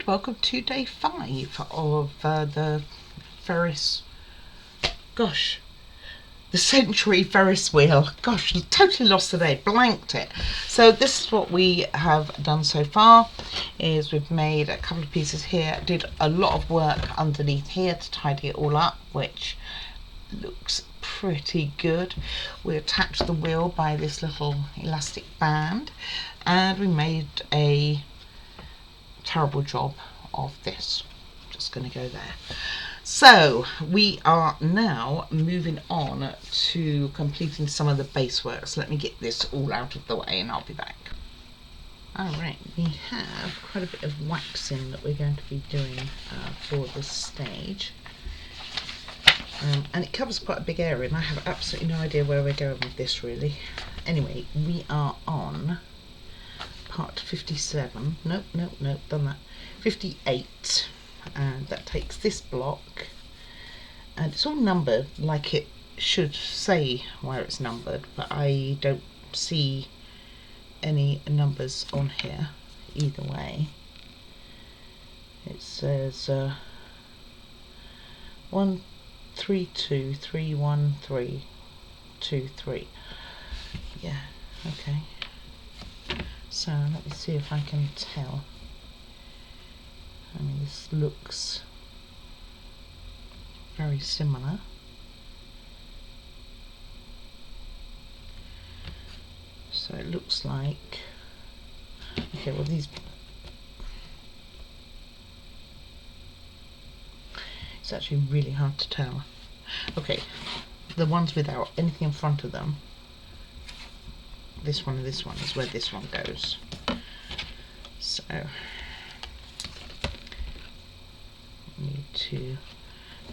welcome to day 5 of the Ferris, the Century Ferris wheel. Totally lost the day, blanked it. So this is what we have done so far, is we've made a couple of pieces here, did a lot of work underneath here to tidy it all up, which looks pretty good. We attached the wheel by this little elastic band, and we made a terrible job of this. Just going to go there. So we are now moving on to completing some of the base work. So let me get this all out of the way and I'll be back. Alright, we have quite a bit of waxing that we're going to be doing for this stage. And it covers quite a big area, and I have absolutely no idea where we're going with this really. Anyway, we are on part 57. Nope, done that. 58. And that takes this block, and it's all numbered like it should say where it's numbered, but I don't see any numbers on here either way. It says 1 3 2 3 1 3 2 3. Yeah, okay. So let me see if I can tell. I mean, this looks very similar. So it looks like, okay, well these, it's actually really hard to tell. Okay, the ones without anything in front of them, this one and this one is where this one goes. So need to do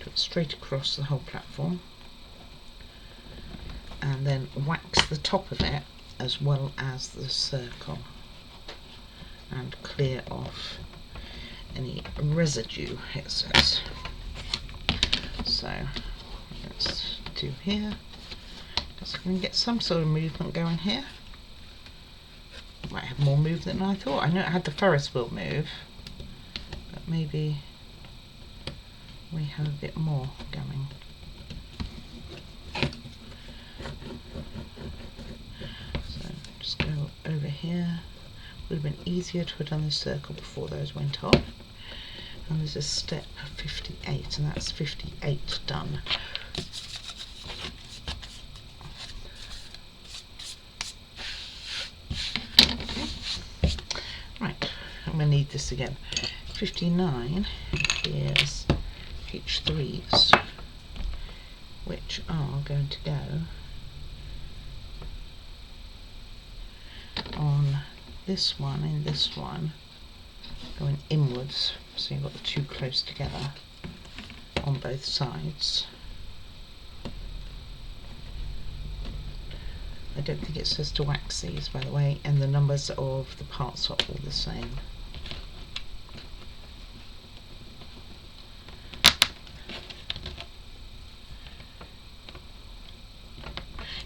it straight across the whole platform, and then wax the top of it as well as the circle, and clear off any residue, it says. So let's do here. Just going to get some sort of movement going here. Might have more movement than I thought. I know it had the Ferris wheel move, but maybe we have a bit more going. So just go over here. Would have been easier to have done the circle before those went off. And there's a step 58, and that's 58 done. Okay. Right, I'm going to need this again. 59 is H3s, which are going to go on this one and this one, going inwards, so you've got the two close together on both sides. I don't think it says to wax these, by the way, and the numbers of the parts are all the same.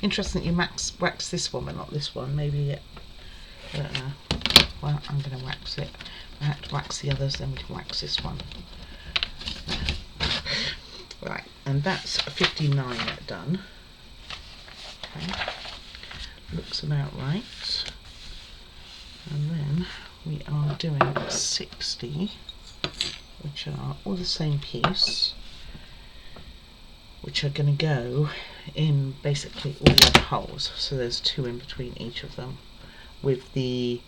Interesting that you wax this one but not this one. Maybe it, I don't know. Well, I'm going to wax it. I have to wax the others, then we can wax this one. Right, and that's 59 done. Okay, looks about right. And then we are doing 60, which are all the same piece, which are going to go in basically all the other holes. So there's 2 in between each of them, with the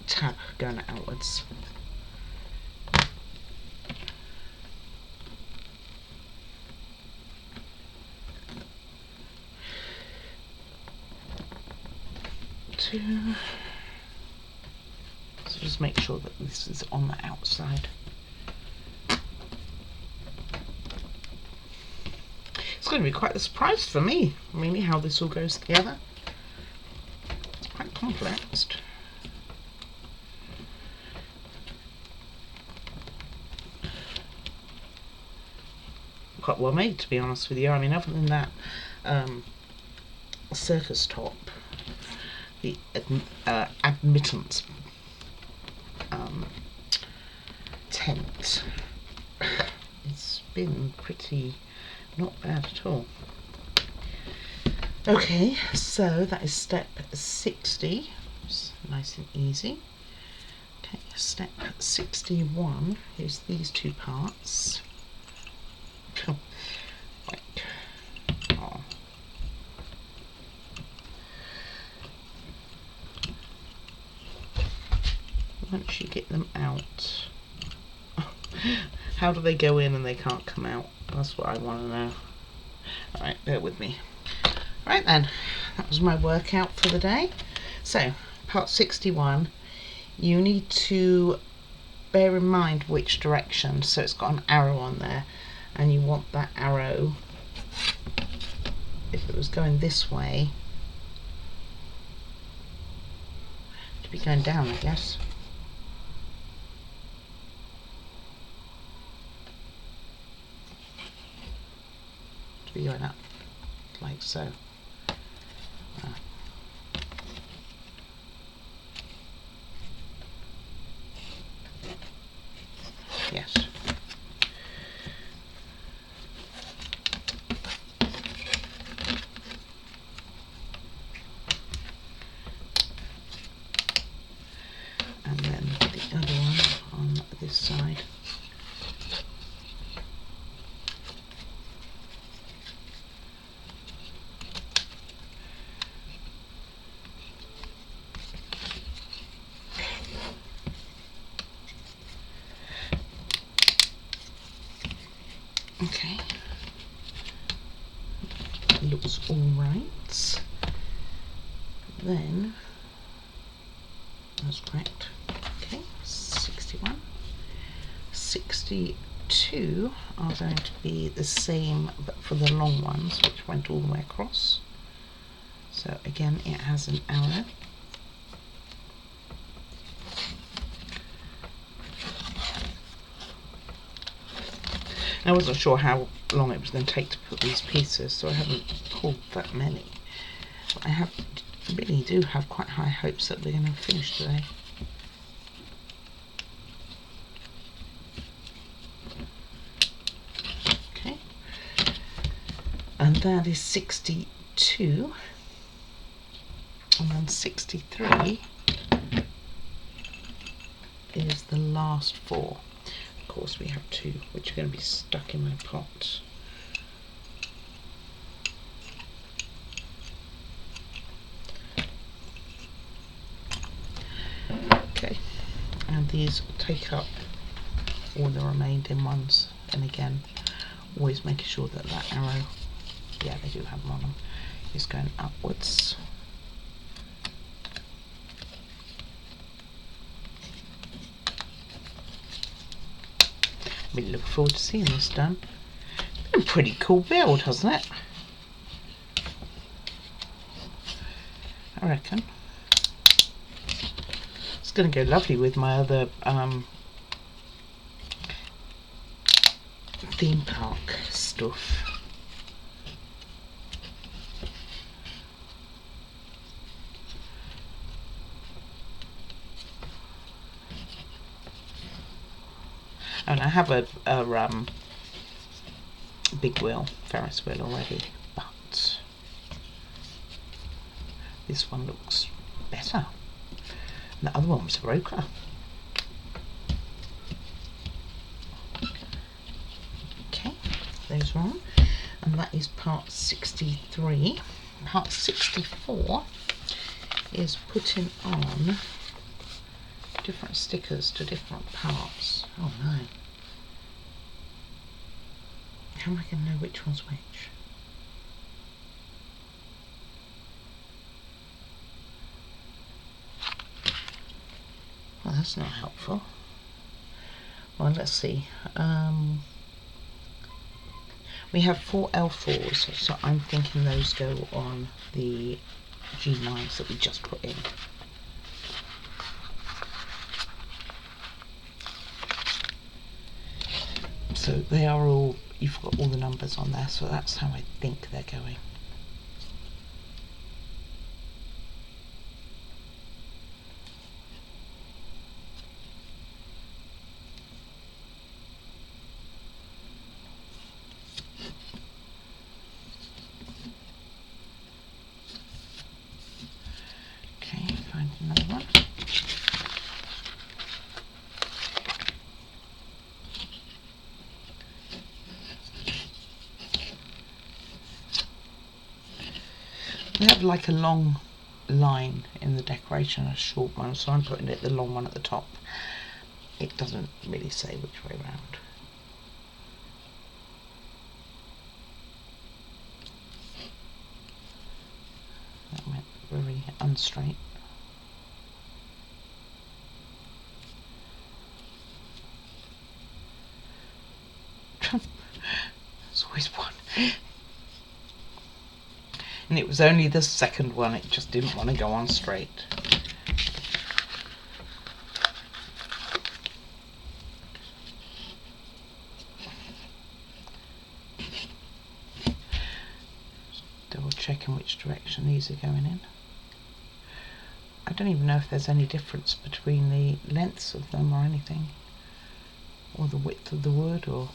tab going outwards. So just make sure that this is on the outside. It's going to be quite a surprise for me, really, how this all goes together. It's quite complex. Quite well made, to be honest with you. I mean, other than that circus top, the admittance tent. It's been pretty not bad at all. Okay, so that is step 60. It's nice and easy. Okay, step 61 is these two parts. Right. Oh. Once you get them out, how do they go in and they can't come out? That's what I want to know. Alright, bear with me. Right then, that was my workout for the day. So, part 61, you need to bear in mind which direction. So it's got an arrow on there, and you want that arrow, if it was going this way, to be going down, I guess. To be going up, like so. Yes. And then the other one on this side. Okay, looks all right. Then that's correct. Okay, 61, 62 are going to be the same, but for the long ones, which went all the way across. So again, it has an arrow. I wasn't sure how long it was going to take to put these pieces, so I haven't pulled that many. But I really do have quite high hopes that we're going to finish today. Okay, and that is 62, and then 63 is the last four. Of course, we have two which are going to be stuck in my pot. Okay, and these take up all the remaining ones, and again, always making sure that that arrow, yeah, they do have them on them, is going upwards. Really look forward to seeing this done. Been a pretty cool build, hasn't it? I reckon. It's going to go lovely with my other theme park stuff. And I have a big wheel, Ferris wheel already, but this one looks better. And the other one was a Roker. Okay, those are on. And that is part 63. Part 64 is putting on different stickers to different parts. Oh no. How am I going to know which one's which? Well, that's not helpful. Well, let's see. We have 4 L4s, so I'm thinking those go on the G9s that we just put in. So they are all, you've got all the numbers on there, so that's how I think they're going. we have like a long line in the decoration, a short one, so I'm putting it the long one at the top. It doesn't really say which way round. That went very unstraight. There's always one. And it was only the second one, it just didn't want to go on straight. Double checking which direction these are going in. I don't even know if there's any difference between the lengths of them or anything, or the width of the wood or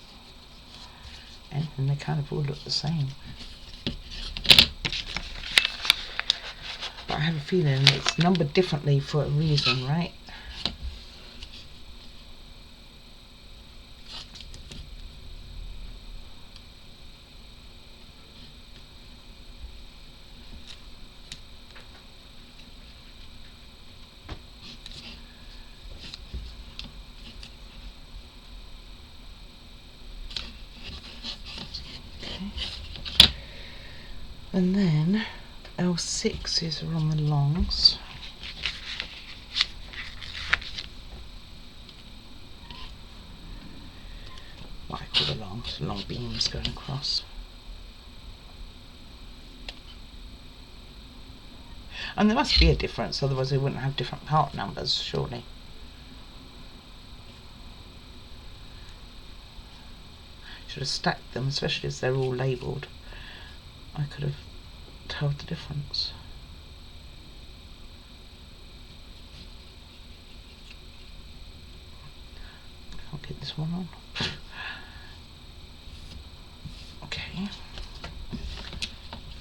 anything. They kind of all look the same. But I have a feeling it's numbered differently for a reason, right? And then L6s are on the longs. What I call the longs, long beams going across. And there must be a difference, otherwise they wouldn't have different part numbers, surely. Should have stacked them, especially as they're all labelled. I could have told the difference. I'll get this one on. Okay.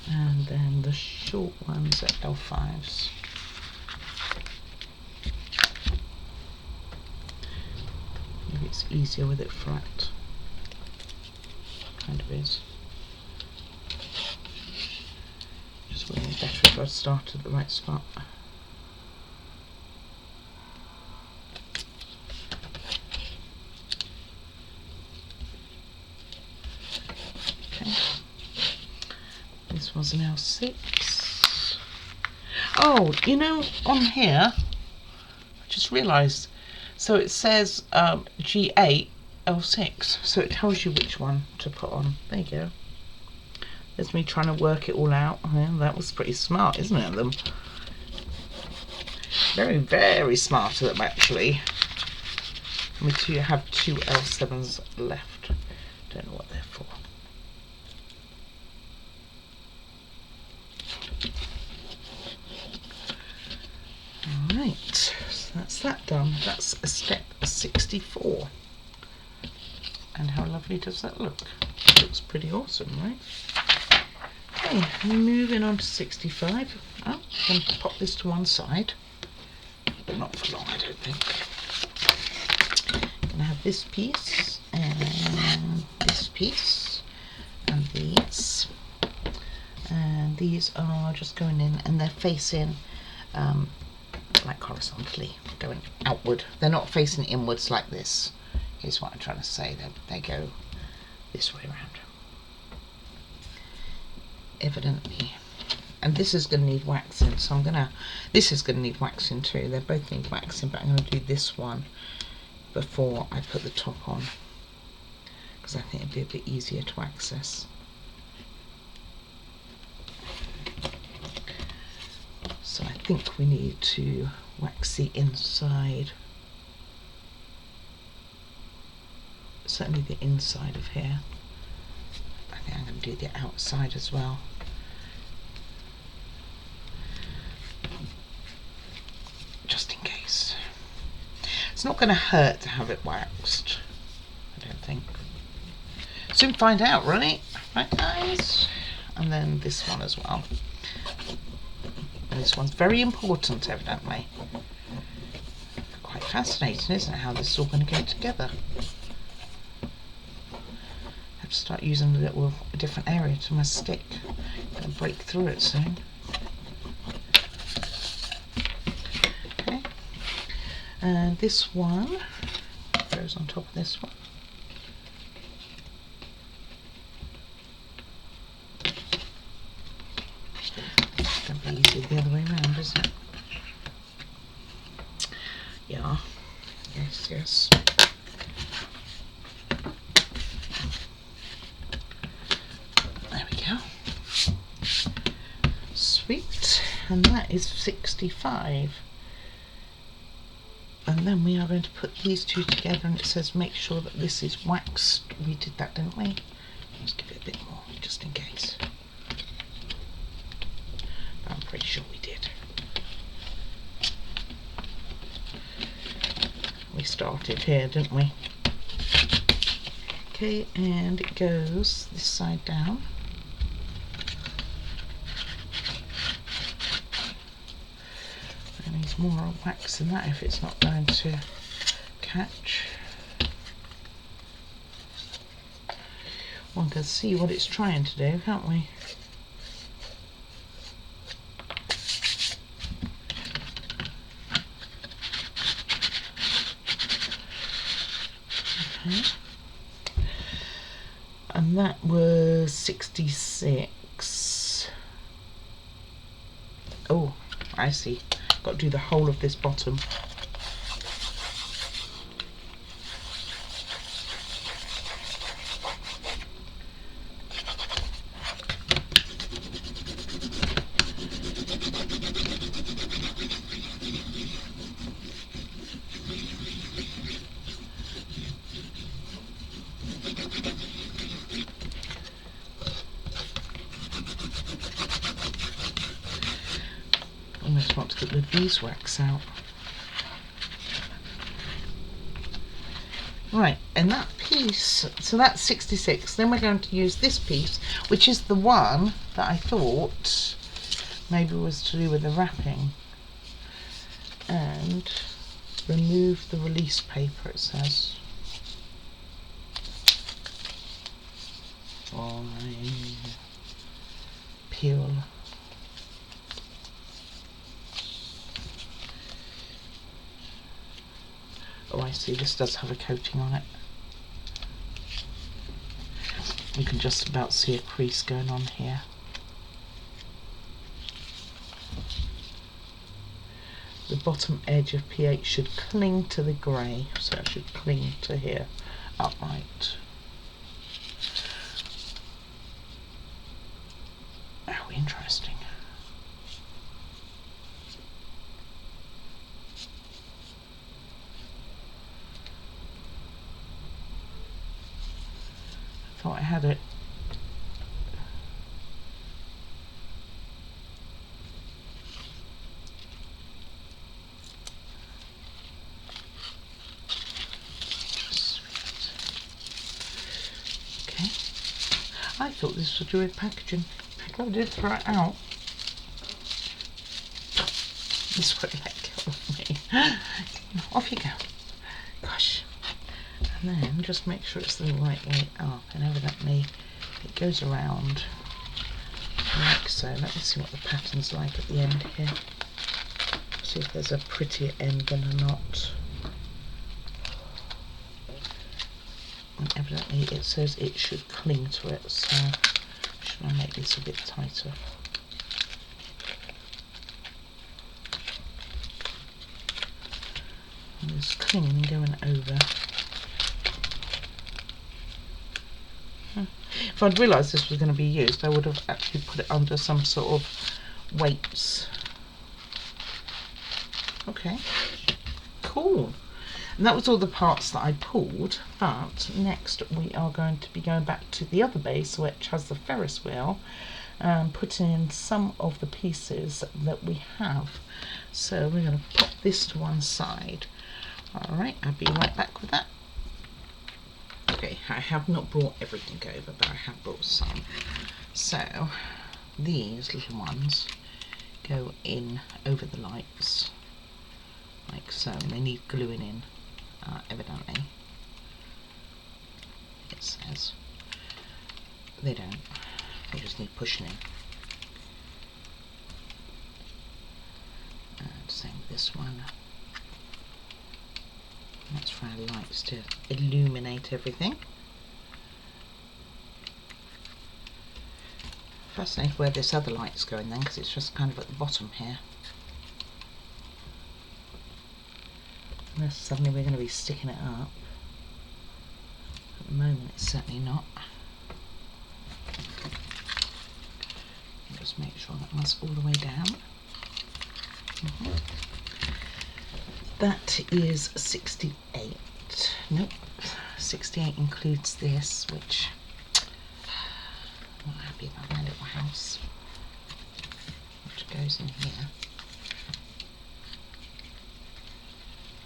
And then the short ones at L5s. Maybe it's easier with it flat. Kind of is. Just would be better if I started at the right spot. Okay. This was an L6. Oh, you know, on here, I just realised, so it says G8 L6, so it tells you which one to put on. There you go. There's me trying to work it all out. Yeah, that was pretty smart, isn't it, of them? Very, very smart of them, actually. We have two L7s left. Don't know what they're for. Alright, so that's that done. That's a step 64. And how lovely does that look? It looks pretty awesome, right? Okay, moving on to 65. Oh, I'm going to pop this to one side. But not for long, I don't think. I'm going to have this piece, and this piece, and these. And these are just going in, and they're facing like horizontally, going outward. They're not facing inwards like this, is what I'm trying to say. They go this way around. Evidently. And this is going to need waxing, so this is going to need waxing too. They both need waxing, but I'm going to do this one before I put the top on, because I think it'd be a bit easier to access. So I think we need to wax the inside, certainly the inside of here. I think I'm going to do the outside as well. Just in case. It's not going to hurt to have it waxed, I don't think. Soon find out, right? Right, guys? And then this one as well. And this one's very important, evidently. Quite fascinating, isn't it, how this is all going to go together? I have to start using a different area to my stick. I'm going to break through it soon. And this one goes on top of this one. It's going to be easier the other way around, isn't it? Yeah. Yes, yes. There we go. Sweet. And that is 65. And then we are going to put these two together, and it says make sure that this is waxed. We did that, didn't we? Let's give it a bit more, just in case. I'm pretty sure we did. We started here, didn't we? Okay, and it goes this side down. It needs more wax than that if it's not going to catch. One can see what it's trying to do, can't we? Okay. And that was 66. Oh, I see. Got to do the whole of this bottom. Almost want to get the beeswax out. Right, and that piece, so that's 66. Then we're going to use this piece, which is the one that I thought maybe was to do with the wrapping. And remove the release paper, it says. Peel. Oh, I see, this does have a coating on it. You can just about see a crease going on here. The bottom edge of pH should cling to the grey, so it should cling to here, upright. Oh, interesting. Thought I had it. Okay. I thought this was to do with packaging. I did throw it out. This won't let go of me. Off you go. Gosh. And then just make sure it's the right way up, and evidently it goes around like so. Let me see what the pattern's like at the end here. See if there's a prettier end than a knot. And evidently it says it should cling to it, so should I make this a bit tighter? And there's clinging going over. If I'd realised this was going to be used, I would have actually put it under some sort of weights. Okay, cool. And that was all the parts that I pulled, but next we are going to be going back to the other base, which has the Ferris wheel, and putting in some of the pieces that we have. So we're going to pop this to one side. Alright, I'll be right back with that. Okay, I have not brought everything over, but I have brought some. So these little ones go in over the lights like so, and they need gluing in, evidently. It says they don't, they just need pushing in. And same with this one. That's for our lights to illuminate everything. Fascinated where this other light's going then, because it's just kind of at the bottom here. Unless suddenly we're going to be sticking it up. At the moment it's certainly not. Just make sure that runs all the way down. That is 68. Nope, 68 includes this, which I'm not happy about my little house, which goes in here.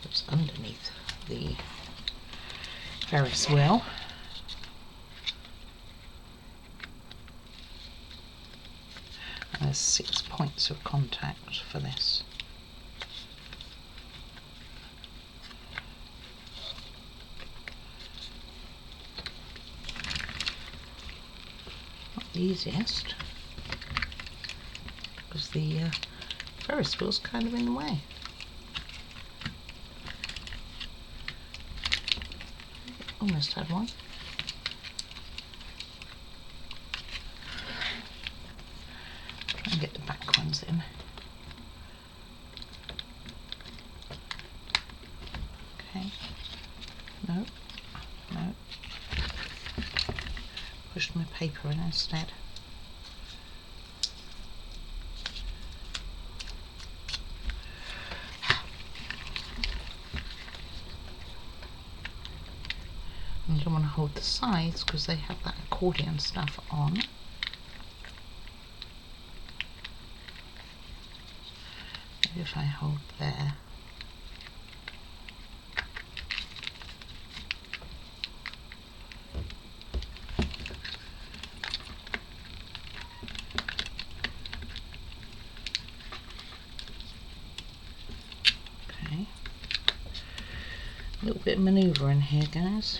Goes underneath the Ferris wheel. And there's 6 points of contact for this. Not the easiest, because the Ferris wheel's kind of in the way. Almost had one. Try and get the back ones in. Okay. No. No. Pushed my paper in instead. You don't want to hold the sides because they have that accordion stuff on. Maybe if I hold there. Okay. A little bit of manoeuvre in here, guys.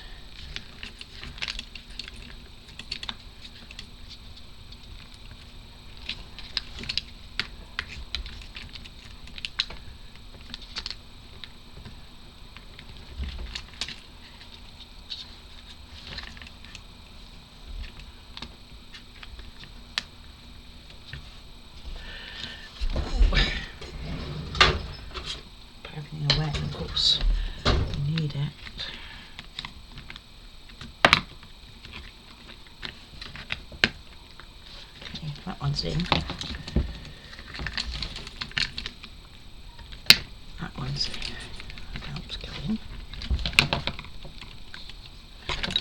Away, of course, you need it. Okay, that one's in. That one's about to go in.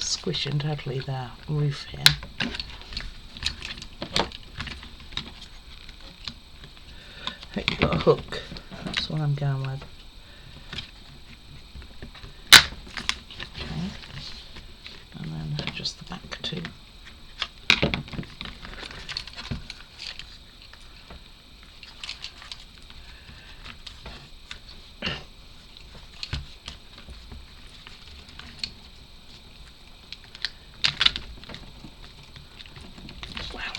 Squishing totally the roof here. I think you've got a hook, that's what I'm going with. Just the back too. Wow.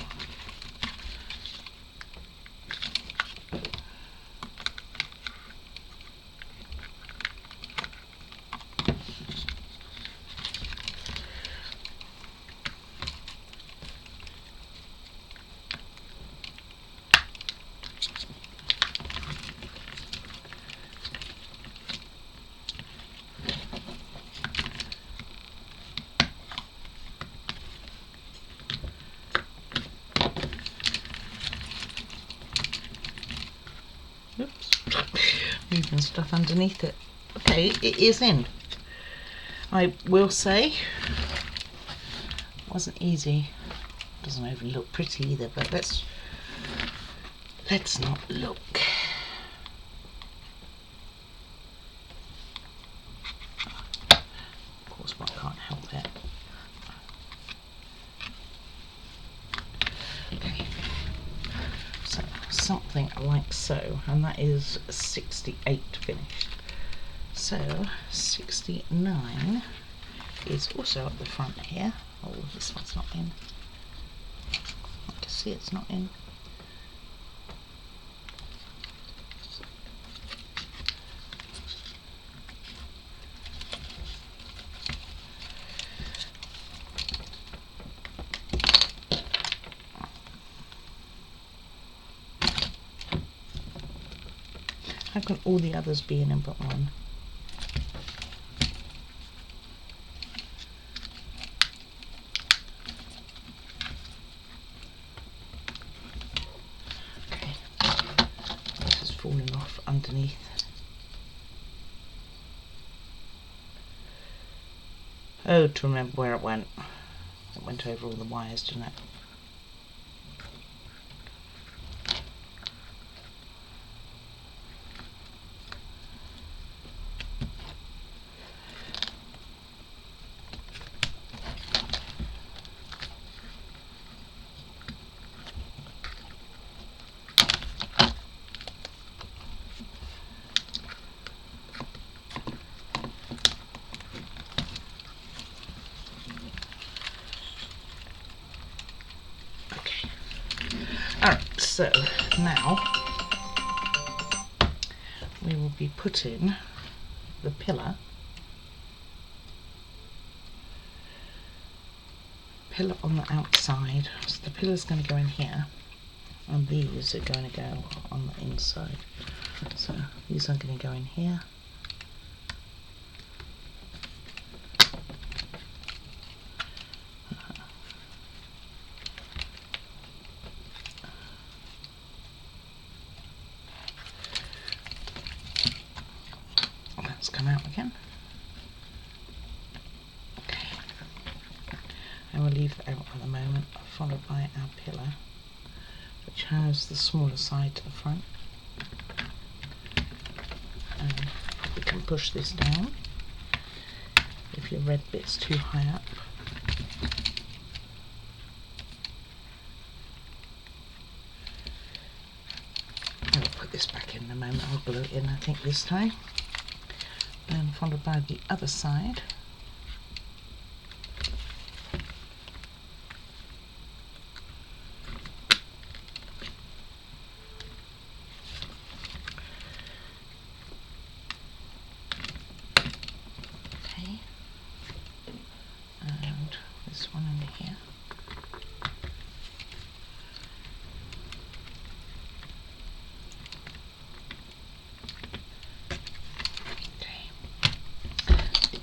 Oops. Moving stuff underneath it. Okay, it is in. I will say, it wasn't easy. Doesn't even look pretty either, but let's not look. Of course, but I can't help it. Okay. So something like so, and that is 68 finished. So 69 is also at the front here. Oh, this one's not in. I can see it's not in. How can all the others be in but one? Okay, this is falling off underneath. Oh, to remember where it went. It went over all the wires, didn't it? Alright, so now we will be putting the pillar on the outside. So the pillar's going to go in here, and these are going to go on the inside. So these are going to go in here. Let's come out again. Okay. I will leave that out at the moment, followed by our pillar, which has the smaller side to the front. And we can push this down if your red bit's too high up. I'll put this back in a moment. I'll glue it in, I think, this time. Then followed by the other side. Okay. And this one in here.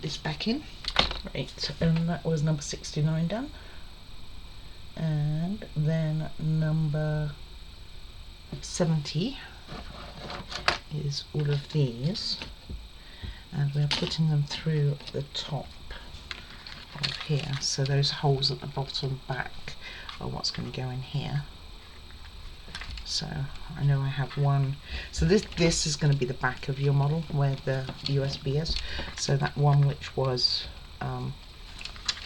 This back in. Right, and that was number 69 done. And then number 70 is all of these, and we're putting them through the top of here. So those holes at the bottom back are what's going to go in here. So I know I have one. So this is going to be the back of your model where the USB is. So that one which was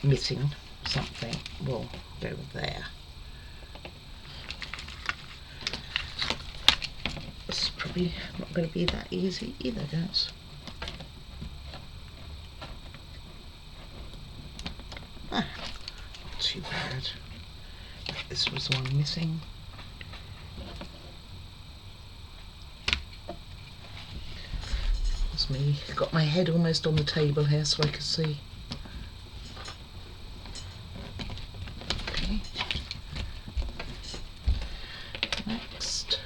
missing something will go there. It's probably not going to be that easy either, guys. Not too bad. This was the one missing. That's me. Got my head almost on the table here so I can see. Okay. Next.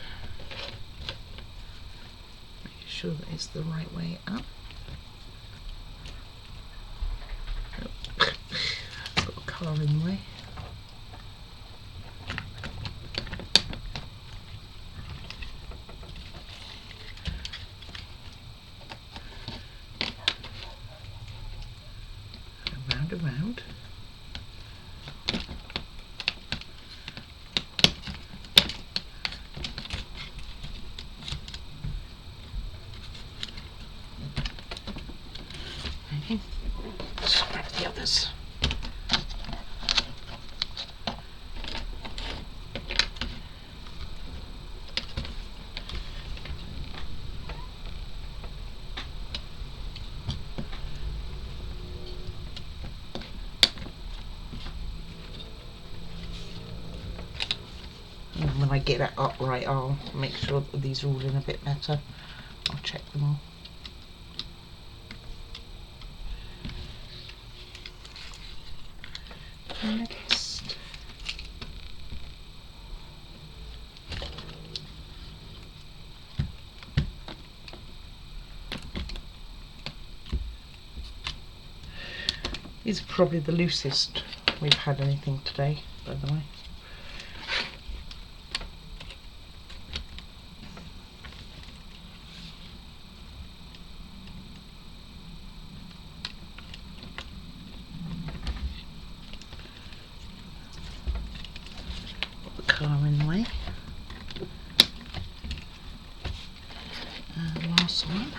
Make sure that it's the right way up. Oh. Got a car in the way. Around. Okay. Let's grab the others. When I get that upright, I'll make sure that these are all in a bit better. I'll check them all. Next. These are probably the loosest we've had anything today, by the way. Put the car in the way. And last one.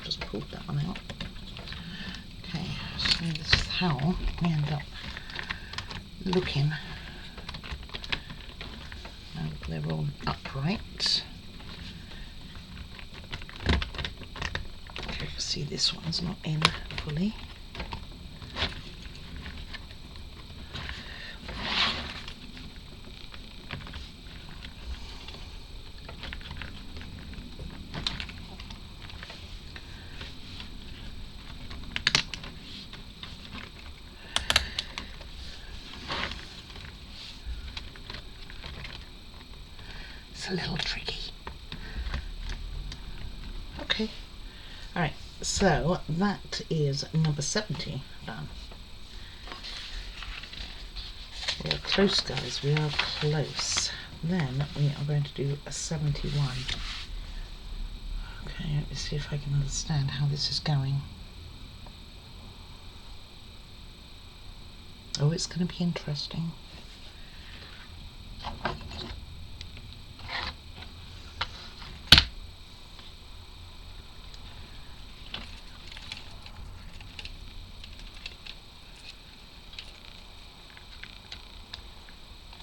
Just pulled that one out. Okay, so this is how we end up looking. Now they're all upright. Okay, you can see this one's not in fully. It's a little tricky. Okay. Alright, so that is number 70 done. We are close, guys, we are close. Then we are going to do a 71. Okay, let me see if I can understand how this is going. Oh, it's going to be interesting.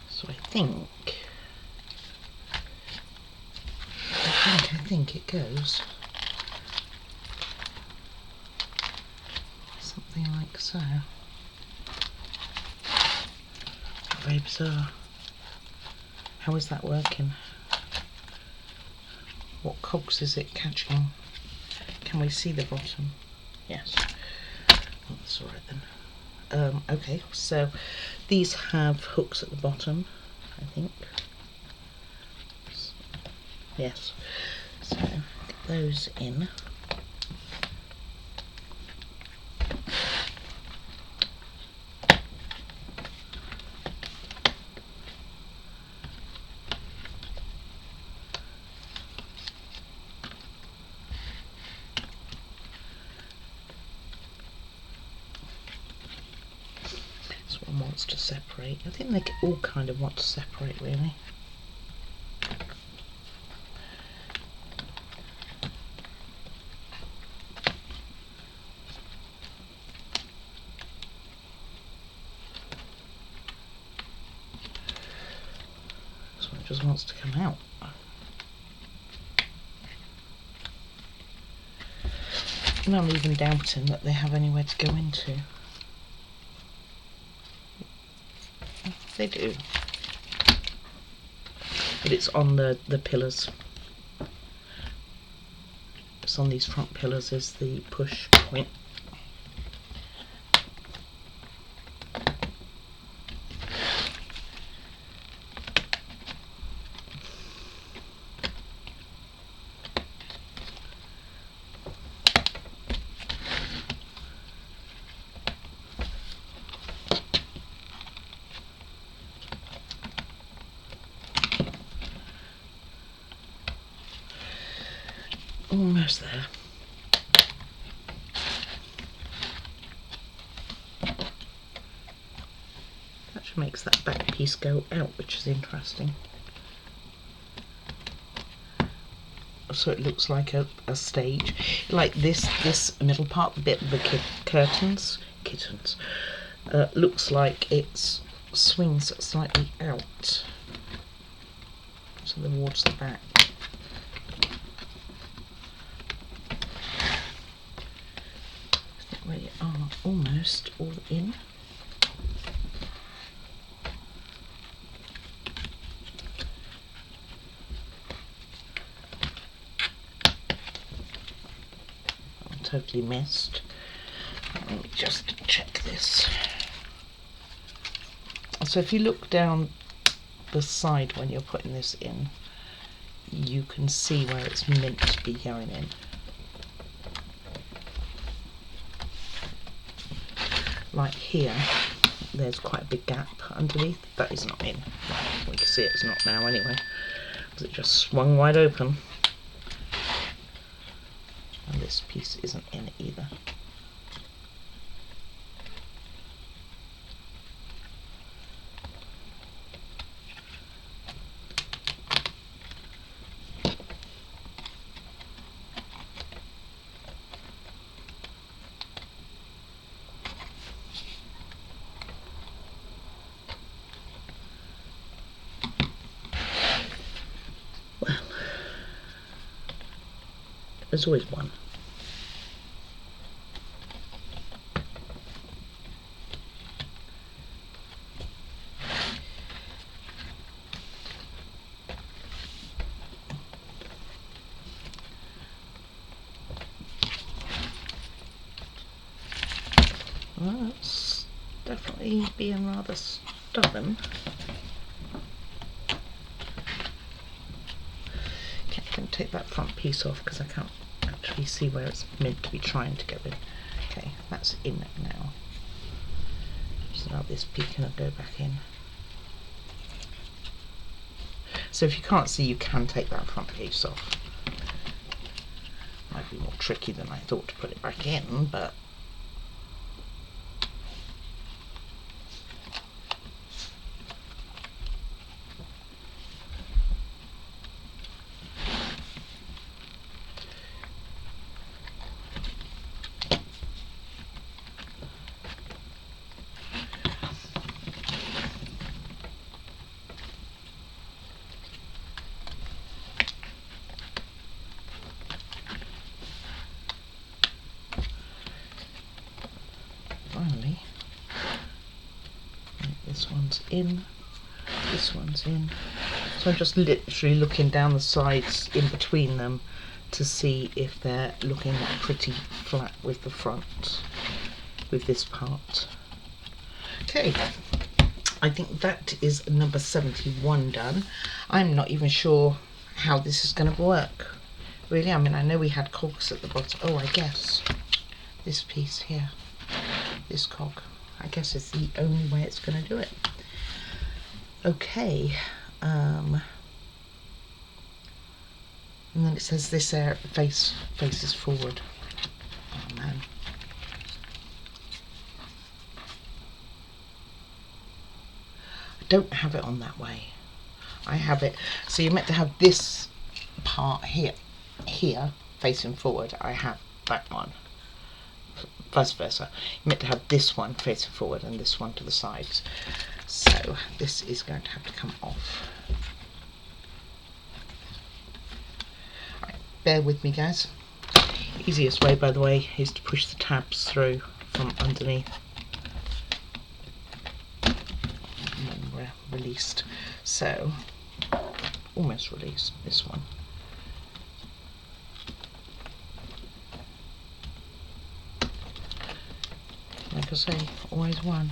So I think it goes something like so. Very bizarre. How is that working? What cogs is it catching? Can we see the bottom? Yes. Oh, that's alright then. Okay, so these have hooks at the bottom, I think. Yes. So get those in. Wants to separate. I think they all kind of want to separate, really. This one just wants to come out. And I'm even doubting that they have anywhere to go into. They do, but it's on the pillars. It's on these front pillars is the push point. Almost there. Actually makes that back piece go out, which is interesting. So it looks like a stage. Like this middle part, the bit of the kittens, looks like it swings slightly out. So towards the back. We are almost all in. I'm totally missed. Let me just check this. So if you look down the side when you're putting this in, you can see where it's meant to be going in. Like here, there's quite a big gap underneath. That is not in. We can see it's not now anyway, because it just swung wide open. And this piece isn't in either. Well, there's always one. Well, that's definitely being rather stubborn. Okay, I'm going to take that front piece off because I can't actually see where it's meant to be trying to go in. Okay, that's in now. So now this piece can go back in. So if you can't see, you can take that front piece off. Might be more tricky than I thought to put it back in, but finally, this one's in, this one's in. So I'm just literally looking down the sides in between them to see if they're looking pretty flat with the front, with this part. Okay, I think that is number 71 done. I'm not even sure how this is going to work, really. I mean, I know we had cogs at the bottom. Oh, I guess this piece here, this cog, I guess is the only way it's going to do it. Okay, and then it says this faces forward. Oh man. I don't have it on that way. I have it, so you're meant to have this part here facing forward. I have that one. Vice versa. You're meant to have this one facing forward and this one to the sides. So this is going to have to come off. Right, bear with me, guys. Easiest way, by the way, is to push the tabs through from underneath. And then we're released. So, almost released this one. Like I say, always one.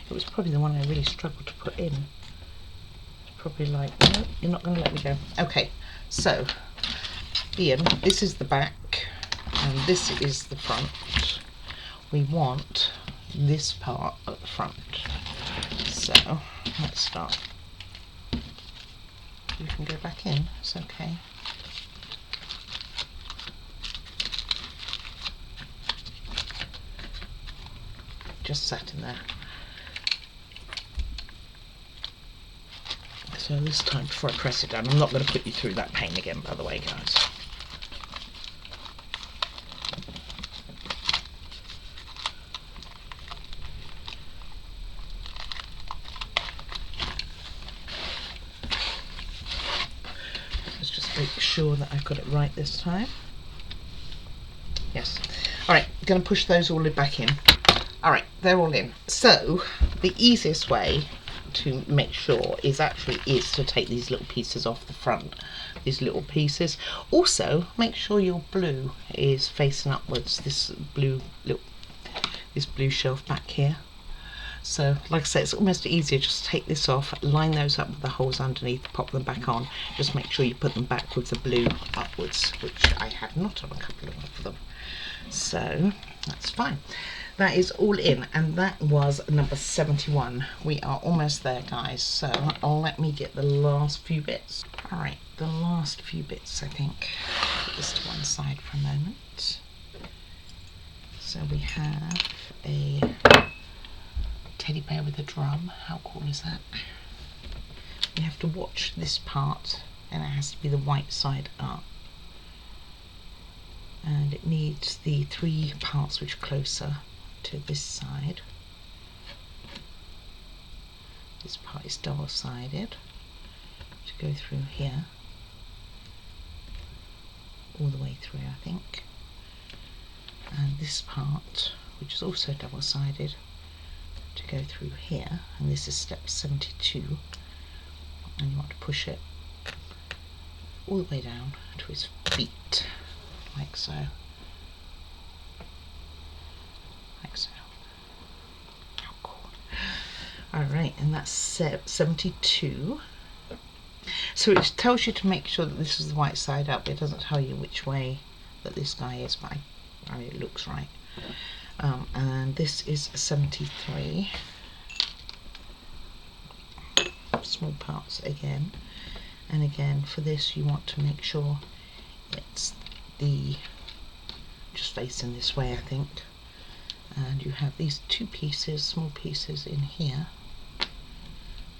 It was probably the one I really struggled to put in. It's probably like, no, you're not going to let me go. Okay, so, Ian, this is the back, and this is the front. We want this part at the front. So, let's start. You can go back in, it's okay. Just sat in there. So this time, before I press it down, I'm not going to put you through that pain again, by the way, guys. Let's just make sure that I've got it right this time. Yes. Alright, I'm going to push those all back in. Alright, they're all in. So, the easiest way to make sure is to take these little pieces off the front. These little pieces. Also, make sure your blue is facing upwards. This blue shelf back here. So like I said, it's almost easier just to take this off, line those up with the holes underneath, pop them back on. Just make sure you put them back with the blue upwards, which I had not on a couple of them. So that's fine. That is all in, and that was number 71. We are almost there, guys, so let me get the last few bits. All right, the last few bits, I think. Put this to one side for a moment. So we have a teddy bear with a drum. How cool is that? You have to watch this part, and it has to be the white side up. And it needs the 3 parts which are closer to this side. This part is double-sided to go through here, all the way through, I think. And this part, which is also double-sided, to go through here, and this is step 72, and you want to push it all the way down to his feet, like so. Like so. How cool. Alright, and that's 72. So it tells you to make sure that this is the white side up. It doesn't tell you which way that this guy is, but I mean, it looks right. And this is 73. Small parts again. And again, for this you want to make sure it's the just facing this way, I think. And you have these 2 pieces, small pieces in here.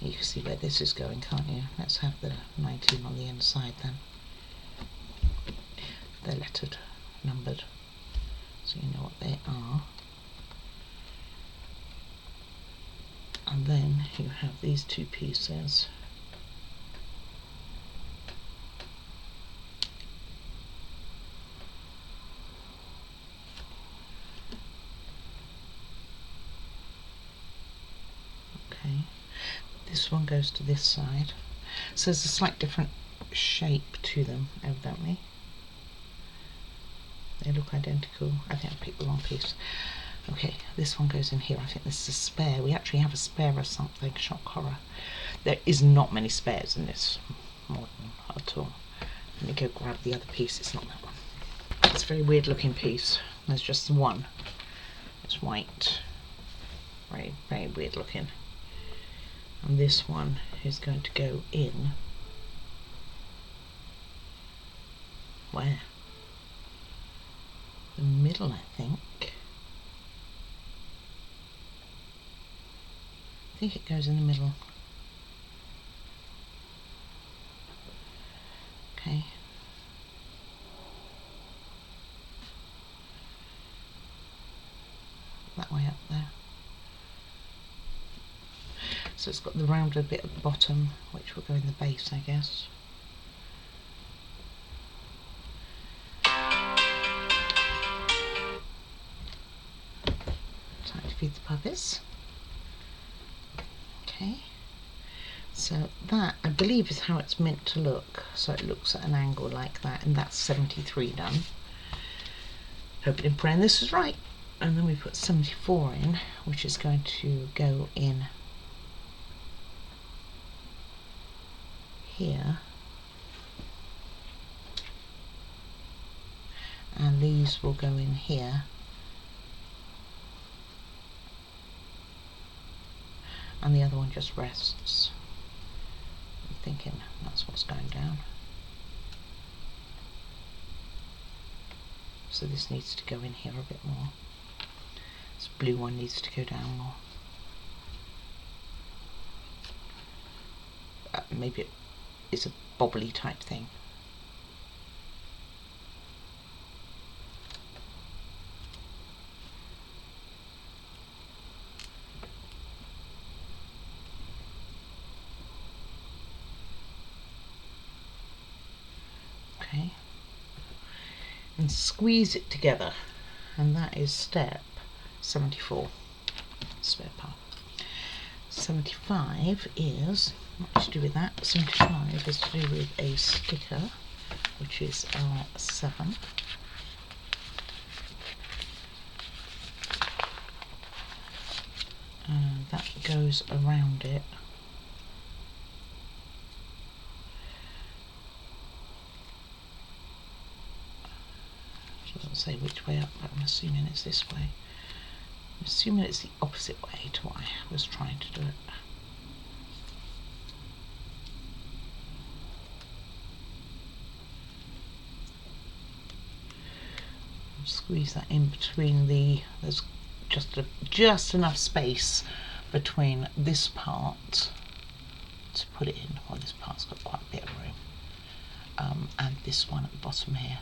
You can see where this is going, can't you? Let's have the 19 on the inside then. They're lettered, numbered, so you know what they are. And then you have these 2 pieces. Okay, this one goes to this side. So there's a slight different shape to them, evidently. They look identical. I think I picked the wrong piece. Okay, this one goes in here. I think this is a spare. We actually have a spare or something. Shock horror. There is not many spares in this modern at all. Let me go grab the other piece. It's not that one. It's a very weird looking piece. There's just one. It's white. Very, very weird looking. And this one is going to go in. Where? The middle, I think. I think it goes in the middle. Okay. That way up there. So it's got the rounded bit at the bottom, which will go in the base, I guess. Time to feed the puppies. Okay. So that, I believe, is how it's meant to look. So it looks at an angle like that, and that's 73 done. Hoping and praying this is right. And then we put 74 in, which is going to go in here, and these will go in here, and the other one just rests. I'm thinking that's what's going down. So this needs to go in here a bit more. This blue one needs to go down more. Maybe it is a bobbly type thing. Okay. And squeeze it together. And that is step 74. Spare part. 75 is not to do with that. 75 is to do with a sticker, which is R7. And that goes around it. It doesn't say which way up, but I'm assuming it's this way. I'm assuming it's the opposite way to what I was trying to do it. Squeeze that in between there's just enough space between this part to put it in. Well, this part's got quite a bit of room, and this one at the bottom here.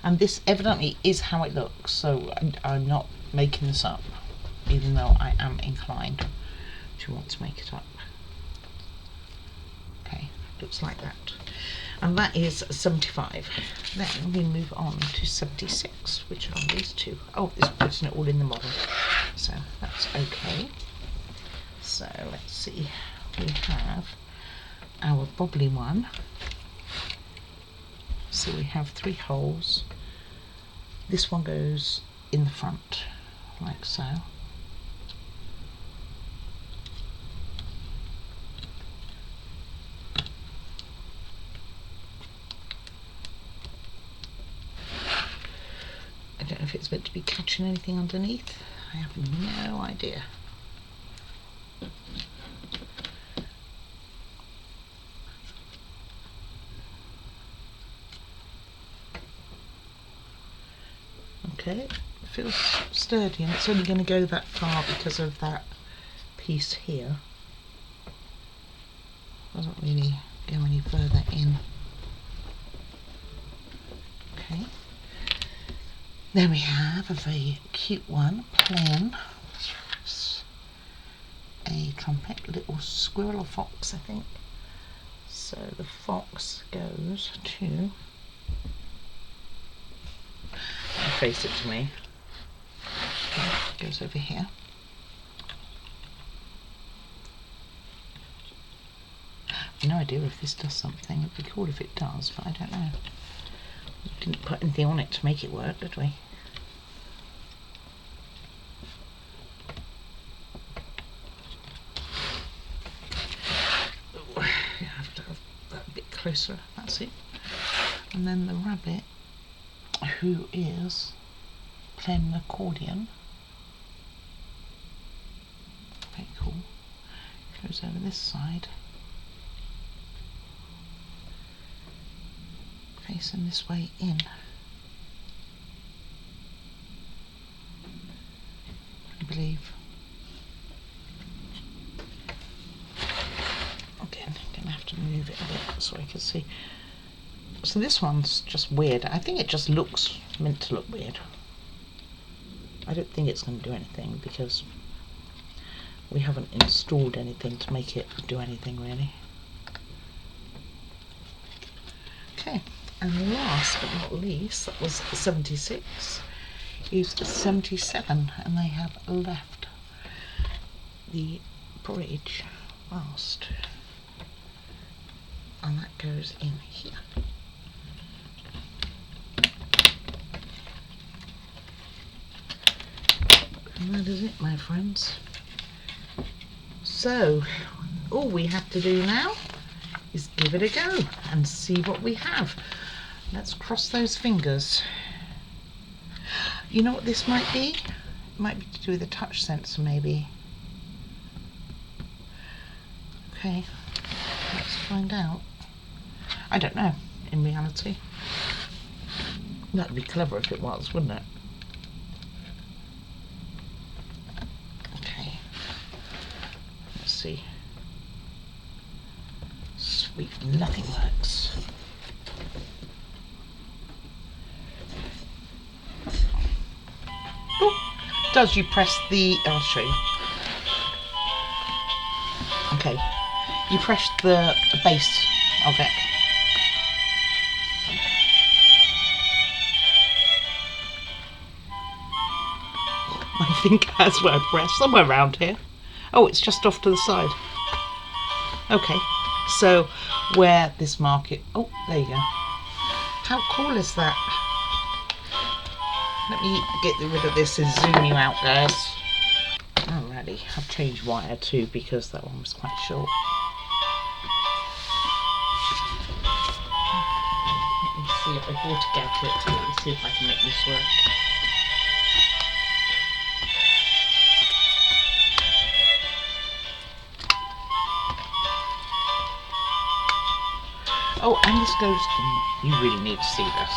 And this evidently is how it looks, so I'm not making this up, even though I am inclined to want to make it up. Okay, looks like that. And that is 75. Then we move on to 76, which are these two. Oh, it's putting it all in the model, so that's okay. So let's see, we have our bobbly one. So we have 3 holes. This one goes in the front, like so. I don't know if it's meant to be catching anything underneath. I have no idea. Okay, it feels sturdy, and it's only going to go that far because of that piece here. Doesn't really go any further in. Okay. Then we have a very cute one, playing a trumpet, little squirrel or fox, I think. So the fox goes to, face it to me, okay, goes over here. I've no idea if this does something. It'd be cool if it does, but I don't know. We didn't put anything on it to make it work, did we? You have to have that a bit closer, that's it. And then the rabbit, who is playing an accordion. Very cool. Goes over this side. Facing this way in. I believe. Again, gonna have to move it a bit so I can see. So this one's just weird. I think it just looks meant to look weird. I don't think it's going to do anything because we haven't installed anything to make it do anything really. Okay. And last but not least, that was 76, is 77, and they have left the bridge last, and that goes in here. And that is it, my friends. So, all we have to do now is give it a go and see what we have. Let's cross those fingers. You know what this might be? It might be to do with the touch sensor, maybe. Okay, let's find out. I don't know, in reality. That would be clever if it was, wouldn't it? Okay, let's see. Sweet, nothing works. Does you press the, I'll show you. Okay, you press the base of it. I think that's where I press, somewhere around here. Oh, it's just off to the side. Okay, so where this market, oh, there you go. How cool is that? Let me get rid of this and zoom you out, guys. Alrighty, I've changed wire too because that one was quite short. Let me see if I brought a gadget. Let me see if I can make this work. Oh, and this goes, you really need to see this.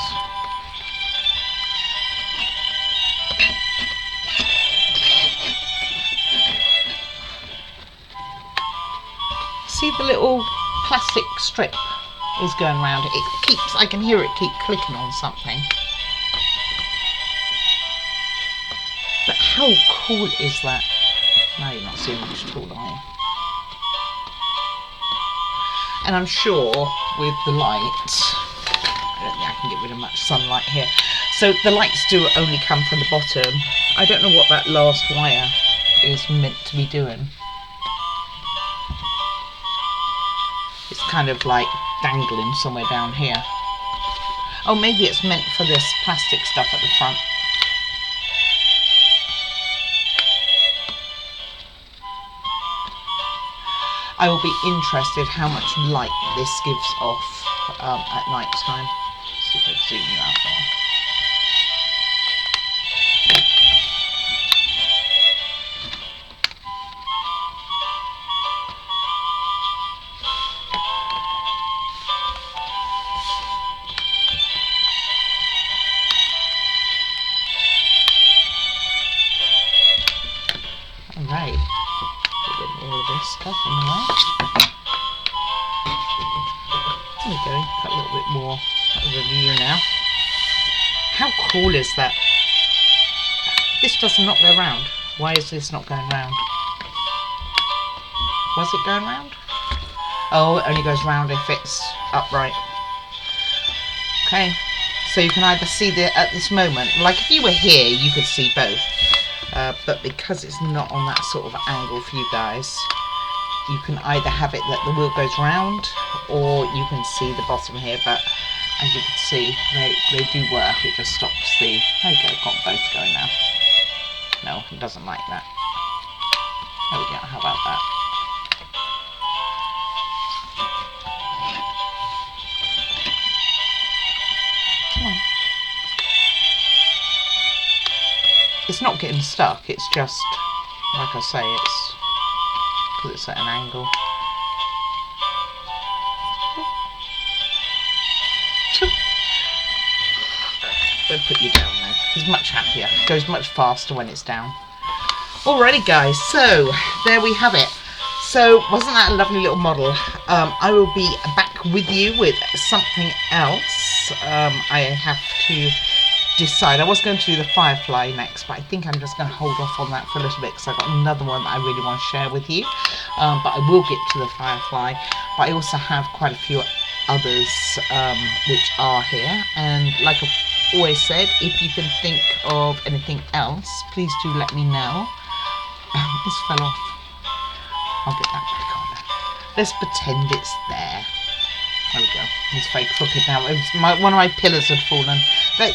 See the little plastic strip is going around it. It keeps, I can hear it keep clicking on something. But how cool is that? No, you're not seeing much at all, are you? And I'm sure with the light, I don't think I can get rid of much sunlight here. So the lights do only come from the bottom. I don't know what that last wire is meant to be doing. It's kind of like dangling somewhere down here. Oh, maybe it's meant for this plastic stuff at the front. I will be interested how much light this gives off at night time. Let's see if I can zoom you out more. Alright, get rid of all of this stuff in the way. There we go, cut a little bit more of a view now. How cool is that? This does not go round. Why is this not going round? Was it going round? Oh, it only goes round if it's upright. Okay, so you can either see at this moment, like if you were here, you could see both. But because it's not on that sort of angle for you guys, you can either have it that the wheel goes round, or you can see the bottom here. But as you can see, they do work. It just stops the... There you go, got both going now. No, it doesn't like that. There we go, how about that? Come on. It's not getting stuck, it's just, like I say, it's because it's at an angle. We'll put you down now. It's much happier. It goes much faster when it's down. Alrighty guys, so there we have it. So wasn't that a lovely little model? I will be back with you with something else. I have to decide. I was going to do the Firefly next, but I think I'm just going to hold off on that for a little bit because I've got another one that I really want to share with you. But I will get to the Firefly. But I also have quite a few others which are here. And like I've always said, if you can think of anything else, please do let me know. This fell off. I'll get that back on. Let's pretend it's there. There we go. It's very crooked now. One of my pillars had fallen.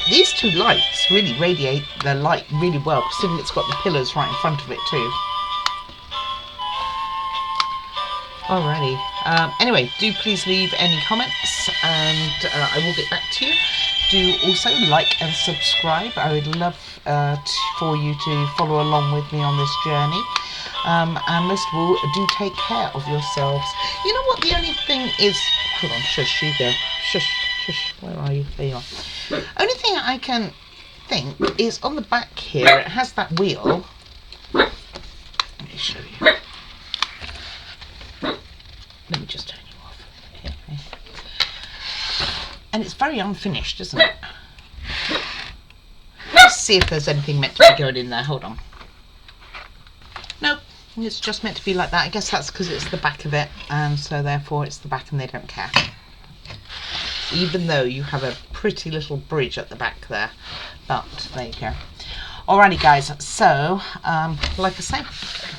These two lights really radiate the light really well, considering it's got the pillars right in front of it too. Alrighty. Anyway, do please leave any comments, and I will get back to you. Do also like and subscribe. I would love for you to follow along with me on this journey. And most of all, do take care of yourselves. You know what the only thing is... Hold on, shush, you go. Shush, shush, where are you? There you are. Only thing I can think is on the back here, it has that wheel. Let me show you. Let me just turn you off. Here. And it's very unfinished, isn't it? Let's see if there's anything meant to be going in there. Hold on. Nope. It's just meant to be like that. I guess that's because it's the back of it, and so therefore it's the back and they don't care. Even though you have a pretty little bridge at the back there. But there you go. Alrighty guys, so like I say,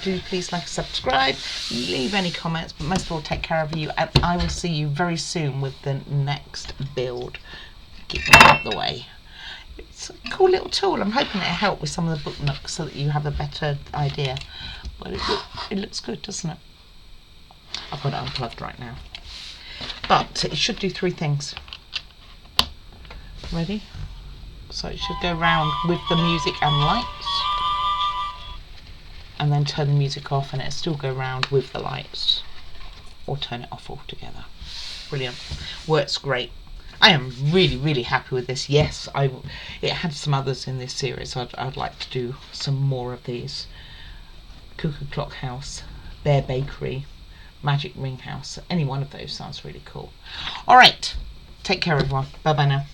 do please like and subscribe, leave any comments, but most of all take care of you, and I will see you very soon with the next build. Keep them out of the way. It's a cool little tool. I'm hoping it'll help with some of the book nooks so that you have a better idea. But it looks good, doesn't it? I've got it unplugged right now. But it should do 3 things. Ready? So it should go round with the music and lights. And then turn the music off and it'll still go round with the lights. Or turn it off altogether. Brilliant. Works great. I am really, really happy with this. Yes, it had some others in this series. I'd like to do some more of these. Cuckoo Clock House, Bear Bakery, Magic Ring House. Any one of those sounds really cool. Alright, take care everyone. Bye bye now.